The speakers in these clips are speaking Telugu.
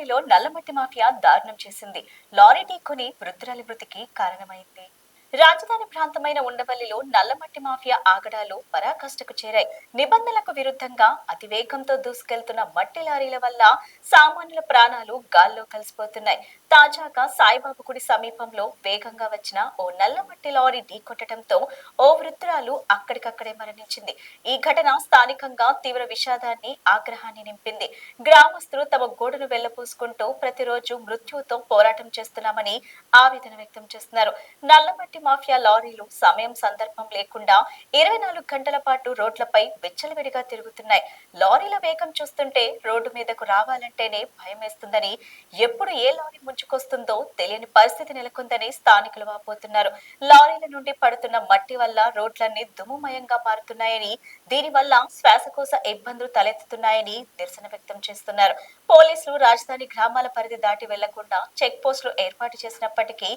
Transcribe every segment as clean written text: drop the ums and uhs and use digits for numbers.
లారీలో నల్లమట్టి మాఫియా దారుణం చేసింది. లారీ ఢీకొని వృద్ధురాలి మృతికి కారణమైంది. రాజధాని ప్రాంతమైన ఉండవల్లిలో నల్లమట్టి మాఫియా ఆగడాలు పరాకాష్ఠకు చేరాయి. నిబంధనలకు విరుద్ధంగా అతివేగంతో దూసుకెళ్తున్న మట్టి లారీల వల్ల సామాన్యుల ప్రాణాలు గాల్లో కలిసిపోతున్నాయి. తాజాగా సాయిబాబా గుడి సమీపంలో వేగంగా వచ్చిన ఓ నల్లమట్టి లారీ ఢీకొట్టడంతో ఓ వృద్ధురాలు అక్కడికక్కడే మరణించింది. ఈ ఘటన స్థానికంగా తీవ్ర విషాదాన్ని, ఆగ్రహాన్ని నింపింది. గ్రామస్తులు తమ గోడును వెళ్లబోసుకుంటూ ప్రతిరోజు మృత్యువుతో పోరాటం చేస్తున్నామని ఆవేదన వ్యక్తం చేస్తున్నారు. నల్లమట్టి మాఫియా లారీలు సమయం సందర్భం లేకుండా 24 గంటల పాటు రోడ్లపై విచ్చలవిడిగా తిరుగుతున్నాయి. లారీల వేగం చూస్తుంటే రోడ్డు మీదకు రావాలంటేనే భయమేస్తుందని, ఎప్పుడు ఏ లారీ ముంచుకొస్తుందో తెలియని పరిస్థితి నెలకొందని స్థానికులు వాపోతున్నారు. లారీల నుండి పడుతున్న మట్టి వల్ల రోడ్లన్నీ దుమ్ముమయంగా మారుతున్నాయని, దీనివల్ల శ్వాసకోశ ఇబ్బందులు తలెత్తుతున్నాయని నిరసన వ్యక్తం చేస్తున్నారు. పోలీసులు రాజధాని గ్రామాల పరిధి దాటి వెళ్లకుండా చెక్ పోస్టులు ఏర్పాటు చేసినప్పటికీ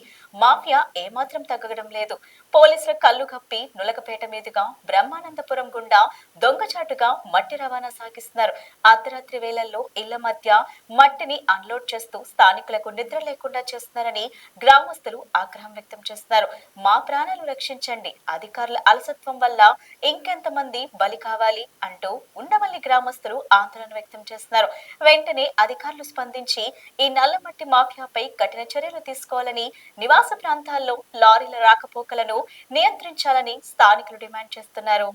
మాఫియా ఏమాత్రం తగ్గడం లేదు. పోలీసుల కళ్లు కప్పి నులకపేట మీదుగా బ్రహ్మానందపురం గుండా దొంగచాటుగా మట్టి రవాణా సాగిస్తున్నారు. అర్ధరాత్రి వేళల్లో ఇళ్ల మధ్య మట్టిని అన్లోడ్ చేస్తూ స్థానికులకు నిద్ర లేకుండా చేస్తున్నారని గ్రామస్తులు ఆగ్రహం వ్యక్తం చేస్తున్నారు. మా ప్రాణాలు రక్షించండి, అధికారుల అలసత్వం వల్ల ఇంకెంతమంది బలి కావాలి అంటూ ఉండవల్లి గ్రామస్తులు ఆందోళన వ్యక్తం చేస్తున్నారు. వెంటనే అధికారులు స్పందించి ఈ నల్లమట్టి మాఫియాపై కఠిన చర్యలు తీసుకోవాలని, నివాస ప్రాంతాల్లో లారీల రాకపోకలను నియంత్రించాలని స్థానికులు డిమాండ్ చేస్తున్నారు.